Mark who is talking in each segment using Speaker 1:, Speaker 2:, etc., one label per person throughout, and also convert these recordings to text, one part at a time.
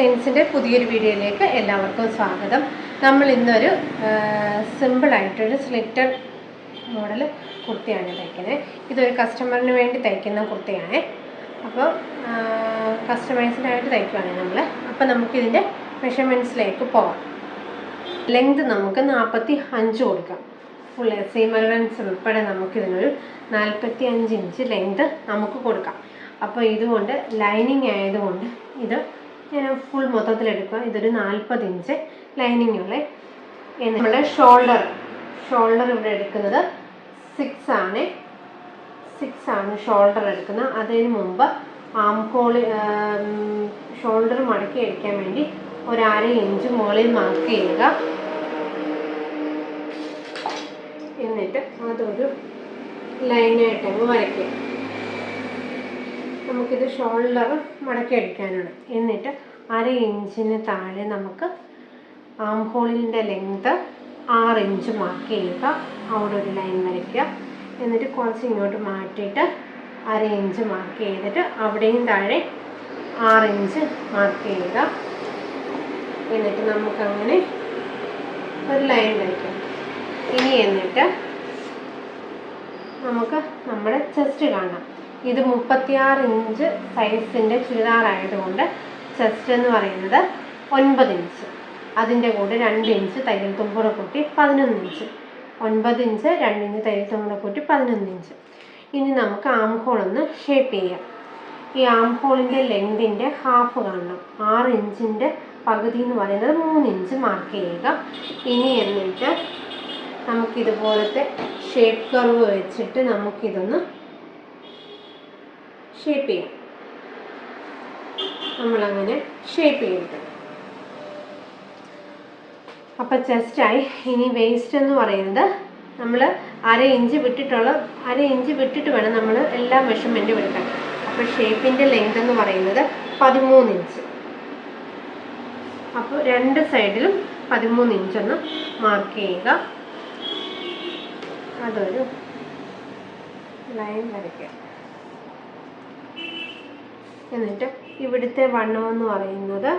Speaker 1: ഡിസൈൻസിൻ്റെ പുതിയൊരു വീഡിയോയിലേക്ക് എല്ലാവർക്കും സ്വാഗതം. നമ്മൾ ഇന്നൊരു സിമ്പിളായിട്ടൊരു സ്ലിറ്റർ മോഡൽ കുർത്തിയാണ് തയ്ക്കുന്നത്. ഇതൊരു കസ്റ്റമറിന് വേണ്ടി തയ്ക്കുന്ന കുർത്തിയാണ്. അപ്പോൾ കസ്റ്റമൈസ്ഡായിട്ട് തയ്ക്കുകയാണ് നമ്മൾ. അപ്പോൾ നമുക്കിതിൻ്റെ മെഷർമെൻറ്റ്സിലേക്ക് പോകാം. ലെങ്ത് നമുക്ക് 45 കൊടുക്കാം. ഫുൾ സീം അലവൻസ് ഉൾപ്പെടെ നമുക്കിതിനൊരു 45 ഇഞ്ച് ലെങ്ത് നമുക്ക് കൊടുക്കാം. അപ്പോൾ ഇതുകൊണ്ട് ലൈനിങ് ആയതുകൊണ്ട് ഇത് ഞാൻ ഫുൾ മൊത്തത്തിലെടുക്കുക. ഇതൊരു 40 ഇഞ്ച് ലൈനിങ് ഉള്ള. നമ്മുടെ ഷോൾഡർ ഇവിടെ എടുക്കുന്നത് 6 ആണ് ഷോൾഡർ എടുക്കുന്നത്. അതിന് മുമ്പ് ആം ഹോൾ ഷോൾഡർ മടക്കി അടിക്കാൻ വേണ്ടി ഒരു 1/2 ഇഞ്ച് മുകളിൽ മാർക്ക് ചെയ്യുക. എന്നിട്ട് അതൊരു ലൈനായിട്ടങ്ങ് വരയ്ക്കുക. നമുക്കിത് ഷോൾഡർ മടക്കി അടിക്കാനാണ്. എന്നിട്ട് 1/2 ഇഞ്ചിന് താഴെ നമുക്ക് ആം ഹോളിൻ്റെ ലെങ്ത് 6 ഇഞ്ച് മാർക്ക് ചെയ്യുക. അവിടെ ഒരു ലൈൻ വരയ്ക്കുക. എന്നിട്ട് കുറച്ച് ഇങ്ങോട്ട് മാറ്റിയിട്ട് 1/2 ഇഞ്ച് മാർക്ക് ചെയ്തിട്ട് അവിടെയും താഴെ 6 ഇഞ്ച് മാർക്ക് ചെയ്യുക. എന്നിട്ട് നമുക്കങ്ങനെ ഒരു ലൈൻ വരയ്ക്കാം. ഇനി എന്നിട്ട് നമുക്ക് നമ്മുടെ ചെസ്റ്റ് കാണാം. ഇത് 36 ഇഞ്ച് സൈസിൻ്റെ ചുരിദാറായതുകൊണ്ട് ചെസ്റ്റ് എന്ന് പറയുന്നത് 9 ഇഞ്ച്. അതിൻ്റെ കൂടെ 2 ഇഞ്ച് തയ്യൽ തുമ്പുറ കൂട്ടി 11 ഇഞ്ച്. 9 ഇഞ്ച് 2 ഇഞ്ച് തയ്യൽ തുമ്പുറ കൂട്ടി 11 ഇഞ്ച്. ഇനി നമുക്ക് ആം ഹോൾ ഒന്ന് ഷേപ്പ് ചെയ്യാം. ഈ ആം ഹോളിൻ്റെ ലെങ്തിൻ്റെ ഹാഫ് കാണണം. 6 ഇഞ്ചിൻ്റെ പകുതി എന്ന് പറയുന്നത് 3 ഇഞ്ച് മാർക്ക് ചെയ്യുക. ഇനി എന്നിട്ട് നമുക്കിതുപോലത്തെ ഷേപ്പ് കർവ് വെച്ചിട്ട് നമുക്കിതൊന്ന് ഷേപ്പ് ചെയ്യാം. നമ്മളങ്ങനെ ഷേപ്പ് ചെയ്തിട്ട് അപ്പം ചെസ്റ്റായി. ഇനി വേസ്റ്റ് എന്ന് പറയുന്നത് നമ്മൾ 1/2 ഇഞ്ച് വിട്ടിട്ട് വേണം നമ്മൾ എല്ലാ മെഷർമെൻറ്റും എടുക്കാൻ. അപ്പോൾ ഷേപ്പിൻ്റെ ലെങ്ത് എന്ന് പറയുന്നത് 13 ഇഞ്ച്. അപ്പോൾ 2 സൈഡിലും 13 ഇഞ്ചൊന്ന് മാർക്ക് ചെയ്യുക. അതൊരു ലൈൻ വരയ്ക്കുക. എന്നിട്ട് ഇവിടുത്തെ വണ്ണം എന്ന് പറയുന്നത്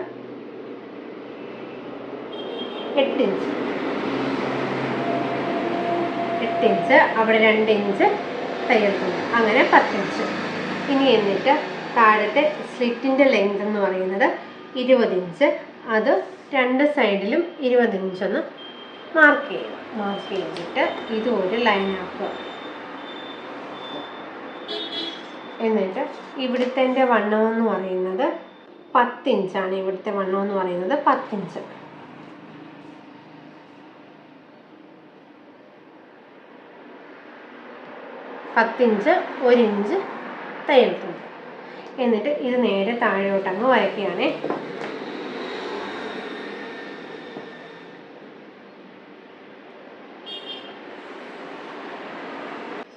Speaker 1: 8 ഇഞ്ച്. 8 ഇഞ്ച് അവിടെ 2 ഇഞ്ച് തയ്യൽ തുമ്പ്, അങ്ങനെ 10 ഇഞ്ച്. ഇനി എന്നിട്ട് താഴത്തെ സ്ലിറ്റിൻ്റെ ലെങ്ത് എന്ന് പറയുന്നത് 20 ഇഞ്ച്. അത് 2 സൈഡിലും 20 ഇഞ്ചൊന്ന് മാർക്ക് ചെയ്യുക. മാർക്ക് ചെയ്തിട്ട് ഇത് ഒരു ലൈൻ ആക്കുക. എന്നിട്ട് ഇവിടുത്തെ വണ്ണം എന്ന് പറയുന്നത് 10 ഇഞ്ചാണ്. ഇവിടുത്തെ വണ്ണം എന്ന് പറയുന്നത് 10 ഇഞ്ച്. ഇഞ്ച് 1 ഇഞ്ച് തയ്യൽ തുമ്പ്. എന്നിട്ട് ഇത് നേരെ താഴോട്ടങ്ങ് വരയ്ക്കുകയാണേ.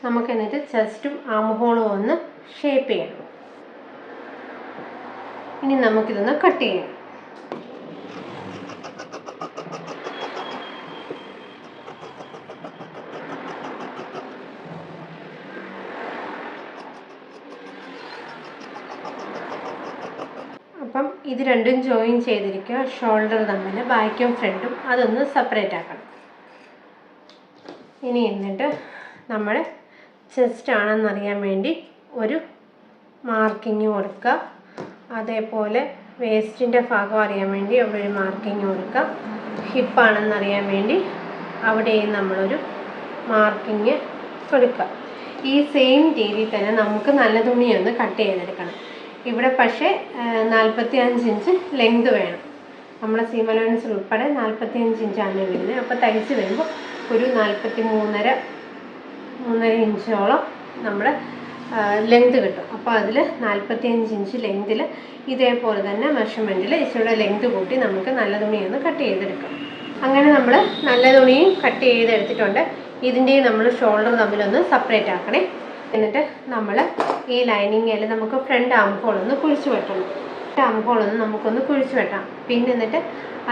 Speaker 1: നമുക്ക് എന്നിട്ട് ചെസ്റ്റും ആം ഹോളും ഒന്ന് ഷേപ്പ് ചെയ്യണം. ഇനി നമുക്കിതൊന്ന് കട്ട് ചെയ്യാം. അപ്പം ഇത് രണ്ടും ജോയിൻ ചെയ്തിരിക്കുക. ഷോൾഡർ തമ്മിൽ ബാക്കും ഫ്രണ്ടും അതൊന്ന് സെപ്പറേറ്റ് ആക്കണം. ഇനി എന്നിട്ട് നമ്മൾ ചെസ്റ്റ് ആണെന്നറിയാൻ വേണ്ടി ഒരു മാർക്കിങ് കൊടുക്കുക. അതേപോലെ വേസ്റ്റിൻ്റെ ഭാഗം അറിയാൻ വേണ്ടി അവിടെ ഒരു മാർക്കിങ് കൊടുക്കുക. ഹിപ്പാണെന്നറിയാൻ വേണ്ടി അവിടെയും നമ്മളൊരു മാർക്കിങ് കൊടുക്കുക. ഈ സെയിം രീതിയിൽ തന്നെ നമുക്ക് നല്ല തുണിയൊന്ന് കട്ട് ചെയ്തെടുക്കണം. ഇവിടെ പക്ഷേ 45 ഇഞ്ച് ലെങ്ത് വേണം. നമ്മുടെ സീം അലവൻസ് ഉൾപ്പെടെ 45 ഇഞ്ചാണ് വരുന്നത്. അപ്പോൾ തയ്ച്ച് വരുമ്പോൾ ഒരു 43.5 ഇഞ്ചോളം നമ്മുടെ ലെങ്ത് കിട്ടും. അപ്പോൾ അതിൽ 45 ഇഞ്ച് ലെങ്തിൽ ഇതേപോലെ തന്നെ മെഷർമെൻറ്റിൽ ഇച്ചിരി ലെങ്ത് കൂട്ടി നമുക്ക് നല്ല തുണിയൊന്ന് കട്ട് ചെയ്തെടുക്കാം. അങ്ങനെ നമ്മൾ നല്ല തുണിയും കട്ട് ചെയ്തെടുത്തിട്ടുണ്ട്. ഇതിൻ്റെയും നമ്മൾ ഷോൾഡർ തമ്മിലൊന്ന് സെപ്പറേറ്റ് ആക്കണേ. എന്നിട്ട് നമ്മൾ ഈ ലൈനിങ്ങിൽ നമുക്ക് ഫ്രണ്ട് ആം ഹോളൊന്ന് കുഴിച്ച് വെട്ടണം. ആം ഹോളൊന്ന് നമുക്കൊന്ന് കുഴിച്ച് വെട്ടാം. പിന്നെ എന്നിട്ട്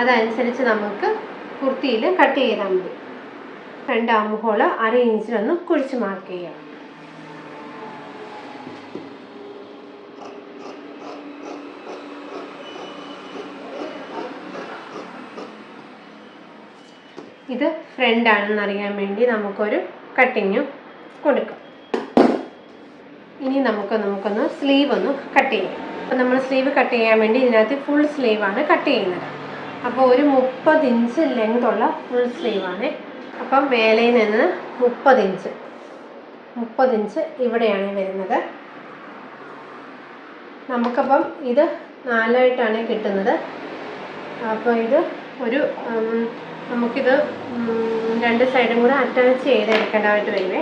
Speaker 1: അതനുസരിച്ച് നമുക്ക് കുർത്തിയിൽ കട്ട് ചെയ്താൽ മതി. ഫ്രണ്ട് ആം ഹോൾ 1/2 ഇഞ്ചിലൊന്ന് കുഴിച്ച് മാർക്ക് ചെയ്യാം. ഇത് ഫ്രണ്ട് ആണെന്ന് അറിയാൻ വേണ്ടി നമുക്കൊരു കട്ടിങ്ങും കൊടുക്കാം. ഇനി നമുക്കൊന്ന് സ്ലീവ് ഒന്ന് കട്ട് ചെയ്യാം. അപ്പോൾ നമ്മൾ സ്ലീവ് കട്ട് ചെയ്യാൻ വേണ്ടി ഇതിനകത്ത് ഫുൾ സ്ലീവാണ് കട്ട് ചെയ്യുന്നത്. അപ്പോൾ ഒരു 30 ഇഞ്ച് ലെങ്ത് ഉള്ള ഫുൾ സ്ലീവാണ്. അപ്പം മേലയിൽ നിന്ന് 30 ഇഞ്ച് ഇവിടെയാണ് വരുന്നത്. നമുക്കപ്പം ഇത് 4ആയിട്ടാണ് കിട്ടുന്നത്. അപ്പോൾ ഇത് നമുക്കിത് 2 സൈഡും കൂടെ അറ്റാച്ച് ചെയ്തെടുക്കേണ്ടതായിട്ട് വരുവേ.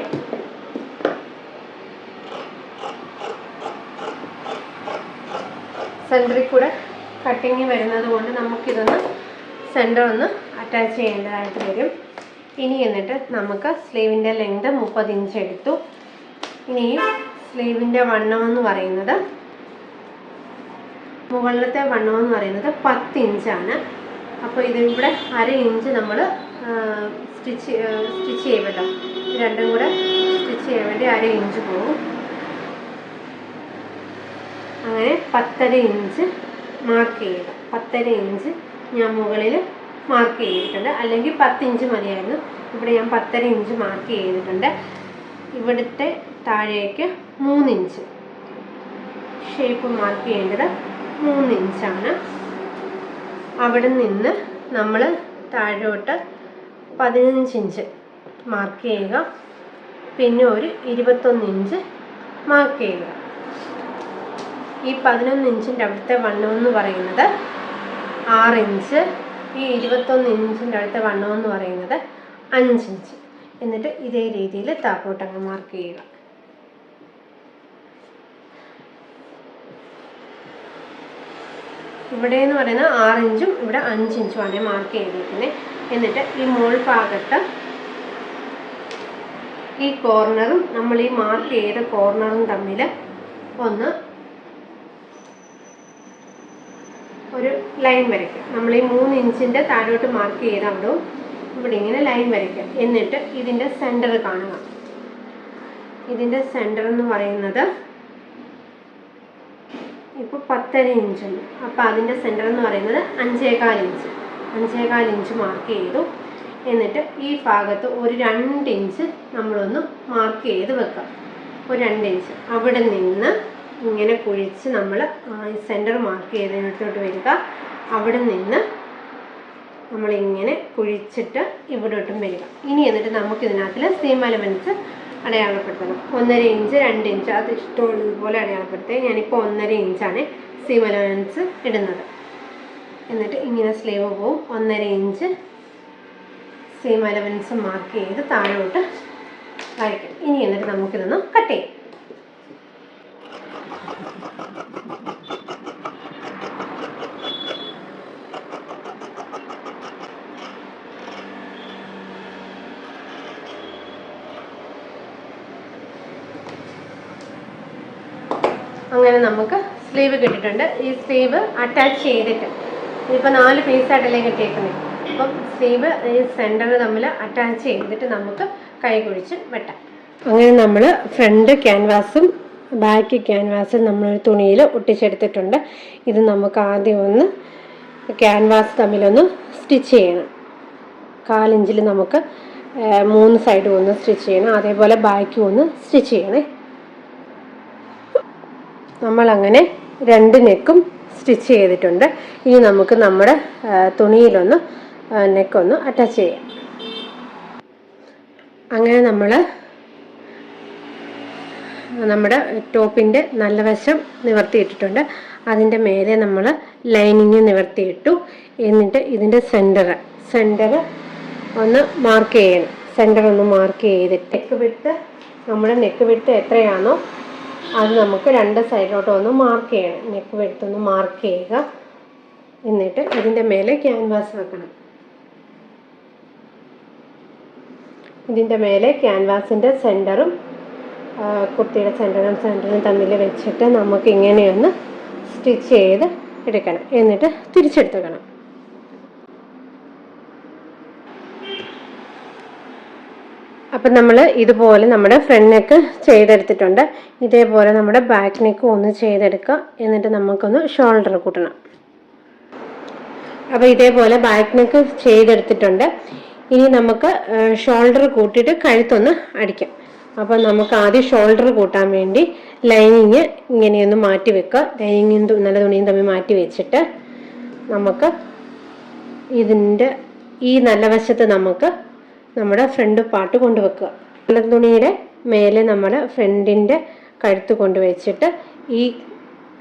Speaker 1: സെൻറ്ററിൽ കൂടെ കട്ടിങ് വരുന്നത് കൊണ്ട് നമുക്കിതൊന്ന് സെൻറ്റർ ഒന്ന് അറ്റാച്ച് ചെയ്യേണ്ടതായിട്ട് വരും. ഇനി എന്നിട്ട് നമുക്ക് സ്ലീവിൻ്റെ ലെങ്ത് 30 ഇഞ്ച് എടുത്തു. ഇനിയും സ്ലീവിൻ്റെ വണ്ണമെന്ന് പറയുന്നത്, മുകളിലത്തെ വണ്ണമെന്ന് പറയുന്നത് 10 ഇഞ്ചാണ്. അപ്പോൾ ഇതിവിടെ 1/2 ഇഞ്ച് നമ്മൾ സ്റ്റിച്ച് ചെയ്യുമല്ലോ. രണ്ടും കൂടെ സ്റ്റിച്ച് ചെയ്യാൻ വേണ്ടി 1/2 ഇഞ്ച് പോകും. അങ്ങനെ 10.5 ഇഞ്ച് മാർക്ക് ചെയ്യുക. 10.5 ഇഞ്ച് ഞാൻ മുകളിൽ മാർക്ക് ചെയ്തിട്ടുണ്ട്. അല്ലെങ്കിൽ 10 ഇഞ്ച് മതിയായിരുന്നു. ഇവിടെ ഞാൻ 10.5 ഇഞ്ച് മാർക്ക് ചെയ്തിട്ടുണ്ട്. ഇവിടുത്തെ താഴേക്ക് 3 ഇഞ്ച് ഷേപ്പ് മാർക്ക് ചെയ്യേണ്ടത് 3 ഇഞ്ചാണ്. അവിടെ നിന്ന് നമ്മൾ താഴോട്ട് 15 ഇഞ്ച് മാർക്ക് ചെയ്യുക. പിന്നെ ഒരു 21 ഇഞ്ച് മാർക്ക് ചെയ്യുക. ഈ 11 ഇഞ്ചിൻ്റെ അവിടുത്തെ വണ്ണമെന്ന് പറയുന്നത് 6 ഇഞ്ച്. ഈ 21 ഇഞ്ചിൻ്റെ അവിടുത്തെ വണ്ണമെന്ന് പറയുന്നത് 5 ഇഞ്ച്. എന്നിട്ട് ഇതേ രീതിയിൽ താപ്പോട്ടങ്ങ് മാർക്ക് ചെയ്യുക. ഇവിടെ എന്ന് പറയുന്നത് 6 ഇഞ്ചും ഇവിടെ 5 ഇഞ്ചുമാണ് മാർക്ക് ചെയ്തിരിക്കുന്നത്. എന്നിട്ട് ഈ മോൾ ഭാഗത്ത് ഈ കോർണറും നമ്മൾ ഈ മാർക്ക് ചെയ്ത കോർണറും തമ്മിൽ ഒന്ന് ഒരു ലൈൻ വരയ്ക്കുക. നമ്മൾ ഈ 3 ഇഞ്ചിൻ്റെ താഴോട്ട് മാർക്ക് ചെയ്ത അവിടവും ഇവിടെ ഇങ്ങനെ ലൈൻ വരയ്ക്കുക. എന്നിട്ട് ഇതിൻ്റെ സെൻറ്റർ കാണുക. ഇതിൻ്റെ സെൻറ്റർ എന്ന് പറയുന്നത് ഇപ്പോൾ 10.5 ഇഞ്ചുണ്ട്. അപ്പോൾ അതിൻ്റെ സെൻറ്റർ എന്ന് പറയുന്നത് 5.25 ഇഞ്ച് മാർക്ക് ചെയ്തു. എന്നിട്ട് ഈ ഭാഗത്ത് ഒരു 2 ഇഞ്ച് നമ്മളൊന്ന് മാർക്ക് ചെയ്ത് വെക്കാം. ഒരു 2 ഇഞ്ച് അവിടെ നിന്ന് ഇങ്ങനെ കുഴിച്ച് നമ്മൾ സെൻറ്റർ മാർക്ക് ചെയ്തതിനോട്ട് വരിക. അവിടെ നിന്ന് നമ്മളിങ്ങനെ കുഴിച്ചിട്ട് ഇവിടോട്ടും വരിക. ഇനി എന്നിട്ട് നമുക്കിതിനകത്തിൽ സീം എലമെൻറ്റ്സ് അടയാളപ്പെടുത്തണം. 1.5 ഇഞ്ച് 2 ഇഞ്ച് അത് ഇഷ്ടമുള്ളതുപോലെ അടയാളപ്പെടുത്തുക. ഞാനിപ്പോൾ 1.5 ഇഞ്ചാണ് സീം എലമെൻറ്റ്സ് ഇടുന്നത്. എന്നിട്ട് ഇങ്ങനെ സ്ലീവ് പോവും. 1.5 ഇഞ്ച് സീം എലമെൻറ്റ്സ് മാർക്ക് ചെയ്ത് താഴോട്ട് വരയ്ക്കാം. ഇനി എന്നിട്ട് നമുക്കിതൊന്ന് കട്ട് ചെയ്യാം. അങ്ങനെ നമുക്ക് സ്ലീവ് കിട്ടിയിട്ടുണ്ട്. ഈ സ്ലീവ് അറ്റാച്ച് ചെയ്തിട്ട് ഇതിപ്പോൾ 4 പീസായിട്ടല്ലേ കിട്ടിയേക്കുന്നത്. അപ്പം സ്ലീവ് ഈ സെൻറ്റർ തമ്മിൽ അറ്റാച്ച് ചെയ്തിട്ട് നമുക്ക് കൈ കുഴിച്ച് വെട്ടാം. അങ്ങനെ നമ്മൾ ഫ്രണ്ട് ക്യാൻവാസും ബാക്ക് ക്യാൻവാസും നമ്മളൊരു തുണിയിൽ ഒട്ടിച്ചെടുത്തിട്ടുണ്ട്. ഇത് നമുക്ക് ആദ്യം ഒന്ന് ക്യാൻവാസ് തമ്മിലൊന്ന് സ്റ്റിച്ച് ചെയ്യണം. 1/4 ഇഞ്ചിൽ നമുക്ക് 3 സൈഡും ഒന്ന് സ്റ്റിച്ച് ചെയ്യണം. അതേപോലെ ബാക്കും ഒന്ന് സ്റ്റിച്ച് ചെയ്യണേ. നമ്മളങ്ങനെ 2 നെക്കും സ്റ്റിച്ച് ചെയ്തിട്ടുണ്ട്. ഇനി നമുക്ക് നമ്മുടെ തുണിയിലൊന്ന് നെക്കൊന്ന് അറ്റാച്ച് ചെയ്യാം. അങ്ങനെ നമ്മൾ നമ്മുടെ ടോപ്പിൻ്റെ നല്ല വശം നിവർത്തിയിട്ടിട്ടുണ്ട്. അതിൻ്റെ മേലെ നമ്മൾ ലൈനിങ് നിവർത്തിയിട്ടു. എന്നിട്ട് ഇതിൻ്റെ സെൻറ്റർ ഒന്ന് മാർക്ക് ചെയ്യണം. സെൻറ്റർ ഒന്ന് മാർക്ക് ചെയ്തിട്ട് നെക്ക് വിട്ട് എത്രയാണോ അത് നമുക്ക് 2 സൈഡിലോട്ട് ഒന്ന് മാർക്ക് ചെയ്യണം. നെക്ക് വിട്ടൊന്ന് മാർക്ക് ചെയ്യുക. എന്നിട്ട് ഇതിൻ്റെ മേലെ ക്യാൻവാസ് വെക്കണം. ഇതിൻ്റെ മേലെ ക്യാൻവാസിൻ്റെ സെൻറ്ററും കുർത്തിയുടെ സെൻറ്ററും തമ്മിൽ വെച്ചിട്ട് നമുക്ക് ഇങ്ങനെയൊന്ന് സ്റ്റിച്ച് ചെയ്ത് എടുക്കണം. എന്നിട്ട് തിരിച്ചെടുക്കണം. അപ്പം നമ്മൾ ഇതുപോലെ നമ്മുടെ ഫ്രണ്ട് നെക്ക് ചെയ്തെടുത്തിട്ടുണ്ട്. ഇതേപോലെ നമ്മുടെ ബാക്ക് നെക്ക് ഒന്ന് ചെയ്തെടുക്കുക. എന്നിട്ട് നമുക്കൊന്ന് ഷോൾഡർ കൂട്ടണം. അപ്പോൾ ഇതേപോലെ ബാക്ക് നെക്ക് ചെയ്തെടുത്തിട്ടുണ്ട്. ഇനി നമുക്ക് ഷോൾഡർ കൂട്ടിയിട്ട് കഴുത്തൊന്ന് അടിക്കാം. അപ്പോൾ നമുക്ക് ആദ്യം ഷോൾഡർ കൂട്ടാൻ വേണ്ടി ലൈനിങ് ഇങ്ങനെയൊന്ന് മാറ്റി വെക്കുക. ലൈനിങ്ങും നല്ല തുണിയും തമ്മിൽ മാറ്റി വെച്ചിട്ട് നമുക്ക് ഇതിൻ്റെ ഈ നല്ല വശത്ത് നമുക്ക് നമ്മുടെ ഫ്രണ്ട് പാർട്ട് കൊണ്ടുവെക്കുക. നല്ല തുണിയുടെ മേലെ നമ്മൾ ഫ്രണ്ടിൻ്റെ കഴുത്ത് കൊണ്ടുവച്ചിട്ട് ഈ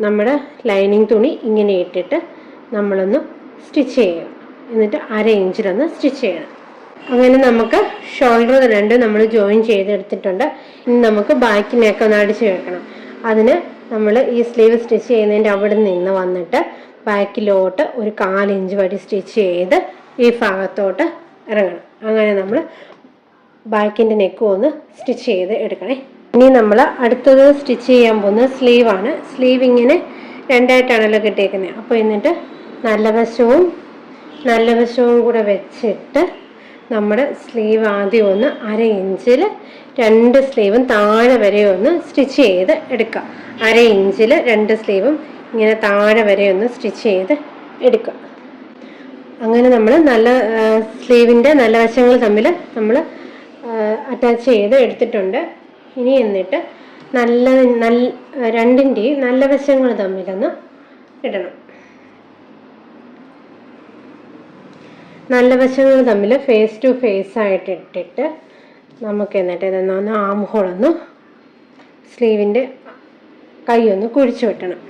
Speaker 1: നമ്മുടെ ലൈനിങ് തുണി ഇങ്ങനെ ഇട്ടിട്ട് നമ്മളൊന്ന് സ്റ്റിച്ച് ചെയ്യുക. എന്നിട്ട് 1/2 ഇഞ്ചിലൊന്ന് സ്റ്റിച്ച് ചെയ്യണം. അങ്ങനെ നമുക്ക് ഷോൾഡർ രണ്ടും നമ്മൾ ജോയിൻ ചെയ്തെടുത്തിട്ടുണ്ട്. ഇനി നമുക്ക് ബാക്കിനെയൊക്കെ ഒന്ന് അടിച്ച് വെക്കണം. അതിന് നമ്മൾ ഈ സ്ലീവ് സ്റ്റിച്ച് ചെയ്യുന്നതിൻ്റെ അവിടെ നിന്ന് വന്നിട്ട് ബാക്കിലോട്ട് ഒരു 1/4 ഇഞ്ച് വടി സ്റ്റിച്ച് ചെയ്ത് ഈ ഭാഗത്തോട്ട് ഇറങ്ങണം. അങ്ങനെ നമ്മൾ ബാക്കിൻ്റെ നെക്കും ഒന്ന് സ്റ്റിച്ച് ചെയ്ത് എടുക്കണേ. ഇനി നമ്മൾ അടുത്തത് സ്റ്റിച്ച് ചെയ്യാൻ പോകുന്നത് സ്ലീവാണ്. സ്ലീവ് ഇങ്ങനെ 2ആയിട്ടാണല്ലോ കിട്ടിയേക്കുന്നത്. അപ്പോൾ എന്നിട്ട് നല്ല വശവും കൂടെ വെച്ചിട്ട് നമ്മുടെ സ്ലീവ് ആദ്യം ഒന്ന് 1/2 ഇഞ്ചിൽ 2 സ്ലീവും താഴെ വരെ ഒന്ന് സ്റ്റിച്ച് ചെയ്ത് എടുക്കുക. 1/2 ഇഞ്ചിൽ 2 സ്ലീവും ഇങ്ങനെ താഴെ വരെ ഒന്ന് സ്റ്റിച്ച് ചെയ്ത് എടുക്കുക. അങ്ങനെ നമ്മൾ നല്ല സ്ലീവിൻ്റെ നല്ല വശങ്ങൾ തമ്മിൽ നമ്മൾ അറ്റാച്ച് ചെയ്ത് എടുത്തിട്ടുണ്ട്. ഇനി എന്നിട്ട് രണ്ടിൻ്റെയും നല്ല വശങ്ങൾ തമ്മിലൊന്ന് ഇടണം. നല്ല വശങ്ങൾ തമ്മിൽ ഫേസ് ടു ഫേസ് ആയിട്ട് ഇട്ടിട്ട് നമുക്ക് എന്നിട്ട് ഇതൊന്ന് ആം ഹോളൊന്ന് സ്ലീവിൻ്റെ കൈ ഒന്ന് കുഴിച്ചു വെട്ടണം.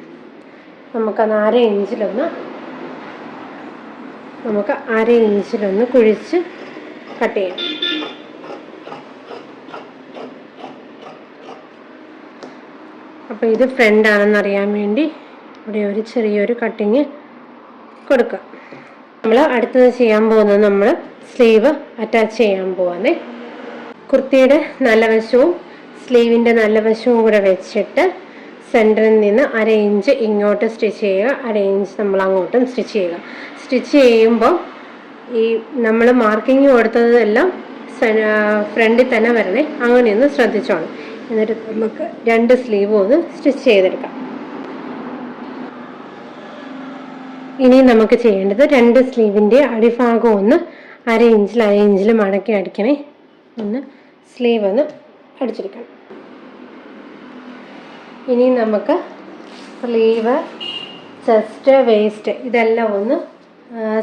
Speaker 1: നമുക്കത് 1/2 ഇഞ്ചിലൊന്ന് കുഴിച്ച് കട്ട് ചെയ്യണം. അപ്പോൾ ഇത് ഫ്രണ്ട് ആണെന്ന് അറിയാൻ വേണ്ടി ഇവിടെ ഒരു ചെറിയൊരു കട്ടിങ് കൊടുക്കുക. നമ്മൾ അടുത്തത് ചെയ്യാൻ പോകുന്നത് നമ്മൾ സ്ലീവ് അറ്റാച്ച് ചെയ്യാൻ പോവാന്നേ. കുർത്തിയുടെ നല്ല വശവും സ്ലീവിൻ്റെ നല്ല വശവും കൂടെ വെച്ചിട്ട് സെൻറ്ററിൽ നിന്ന് 1/2 ഇഞ്ച് ഇങ്ങോട്ട് സ്റ്റിച്ച് ചെയ്യുക. 1/2 ഇഞ്ച് നമ്മൾ അങ്ങോട്ടും സ്റ്റിച്ച് ചെയ്യുക. സ്റ്റിച്ച് ചെയ്യുമ്പോൾ ഈ നമ്മൾ മാർക്കിങ് കൊടുത്തതെല്ലാം ഫ്രണ്ടിൽ തന്നെ വരണേ. അങ്ങനെയൊന്ന് ശ്രദ്ധിച്ചോണം. എന്നിട്ട് നമുക്ക് 2 സ്ലീവും ഒന്ന് സ്റ്റിച്ച് ചെയ്തെടുക്കാം. ഇനി നമുക്ക് ചെയ്യേണ്ടത് 2 സ്ലീവിൻ്റെ അടിഭാഗം ഒന്ന് 1/2 ഇഞ്ചിൽ മടക്കി അടിക്കണേ. ഒന്ന് സ്ലീവ് ഒന്ന് അടിച്ചെടുക്കണം. ഇനി നമുക്ക് സ്ലീവ്, ചെസ്റ്റ്, വേസ്റ്റ് ഇതെല്ലാം ഒന്ന്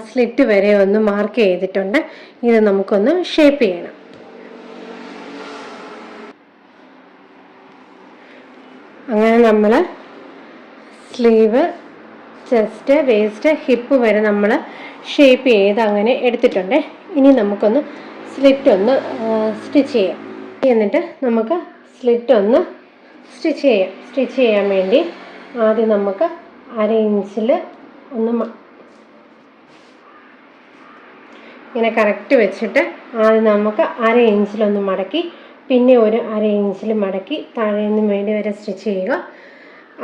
Speaker 1: സ്ലിറ്റ് വരെ ഒന്ന് മാർക്ക് ചെയ്തിട്ടുണ്ട്. ഇത് നമുക്കൊന്ന് ഷേപ്പ് ചെയ്യണം. അങ്ങനെ നമ്മൾ സ്ലീവ്, ചെസ്റ്റ്, വേസ്റ്റ്, ഹിപ്പ് വരെ നമ്മൾ ഷേപ്പ് ചെയ്ത് അങ്ങനെ എടുത്തിട്ടുണ്ട്. ഇനി നമുക്കൊന്ന് സ്ലിറ്റ് ഒന്ന് സ്റ്റിച്ച് ചെയ്യാം. എന്നിട്ട് നമുക്ക് സ്ലിറ്റ് ഒന്ന് സ്റ്റിച്ച് ചെയ്യാൻ വേണ്ടി ആദ്യം നമുക്ക് 1/2 ഇഞ്ചിൽ ഒന്ന് ഇങ്ങനെ കറക്റ്റ് വെച്ചിട്ട് ആദ്യം നമുക്ക് 1/2 ഇഞ്ചിലൊന്ന് മടക്കി പിന്നെ ഒരു 1/2 ഇഞ്ചിൽ മടക്കി താഴെ നിന്ന് മേടി വരെ സ്റ്റിച്ച് ചെയ്യുക.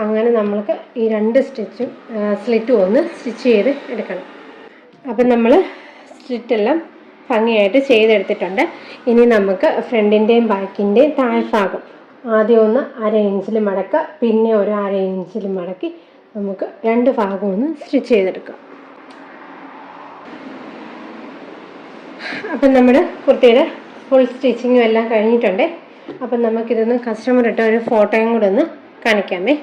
Speaker 1: അങ്ങനെ നമ്മൾക്ക് ഈ 2 സ്ലിറ്റും ഒന്ന് സ്റ്റിച്ച് ചെയ്ത് എടുക്കണം. അപ്പം നമ്മൾ സ്ലിറ്റെല്ലാം ഭംഗിയായിട്ട് ചെയ്തെടുത്തിട്ടുണ്ട്. ഇനി നമുക്ക് ഫ്രണ്ടിൻ്റെയും ബാക്കിൻ്റെയും താഴ്ഭാഗം ആദ്യം ഒന്ന് 1/2 ഇഞ്ചിൽ മടക്കുക, പിന്നെ ഒരു 1/2 ഇഞ്ചിൽ മടക്കി നമുക്ക് 2 ഭാഗവും ഒന്ന് സ്റ്റിച്ച് ചെയ്തെടുക്കാം. അപ്പം നമ്മുടെ കുർത്തിയുടെ ഫുൾ സ്റ്റിച്ചിങ്ങും എല്ലാം കഴിഞ്ഞിട്ടുണ്ട്. അപ്പം നമുക്കിതൊന്ന് കസ്റ്റമർ ഇട്ട ഒരു ഫോട്ടോയും കൂടെ ഒന്ന് കാണിക്കാമേ.